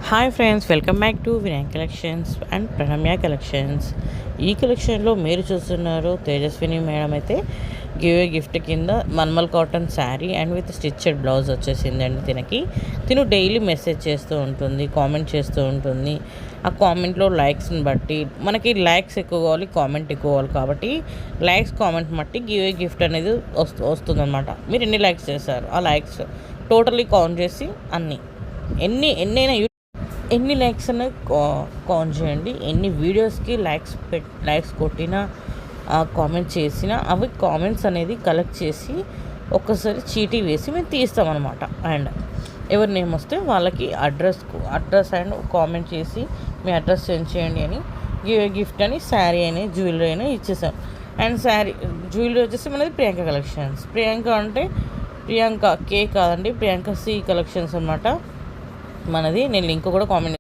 Hi friends, welcome back to Vinayak collections and Pranamya collections. ఈ కలెక్షన్లో మీరు చూస్తున్నారు తేజస్విని మేడం అయితే గివ్ గిఫ్ట్ కింద malmal cotton sari and with stitched blouse వచ్చేసిందండి. తిను డైలీ మెసేజ్ చేస్తూ ఉంటుంది, కామెంట్ చేస్తూ ఉంటుంది. ఆ కామెంట్లో లైక్స్ని బట్టి మనకి లైక్స్ ఎక్కువ కావాలి, కామెంట్ ఎక్కువ కావాలి. కాబట్టి లైక్స్ కామెంట్ బట్టి గివ్ గిఫ్ట్ అనేది వస్తుందన్నమాట. మీరు ఎన్ని లైక్స్ చేశారు, ఆ లైక్స్ టోటలీ కౌంట్ చేసి ఎన్నైనా ఎన్ని లైక్స్ అనేది కౌంట్ చేయండి. ఎన్ని వీడియోస్కి లైక్స్ కొట్టినా కామెంట్ చేసినా అవి కామెంట్స్ అనేది కలెక్ట్ చేసి ఒక్కసారి చీటీ వేసి మేము తీస్తామన్నమాట. అండ్ ఎవరి నేమ్ వస్తే వాళ్ళకి అడ్రస్ అండ్ కామెంట్ చేసి మీ అడ్రస్ సెండ్ చేయండి అని గిఫ్ట్ అని శారీ అని జ్యువెలరీ అని ఇచ్చేసాం. అండ్ శారీ జ్యువెలరీ వచ్చేసి మనది ప్రియాంక కలెక్షన్స్. ప్రియాంక అంటే ప్రియాంక కే కాదండి, ప్రియాంక సి కలెక్షన్స్ అనమాట మనది. నేను లింక్ కూడా కామెంట్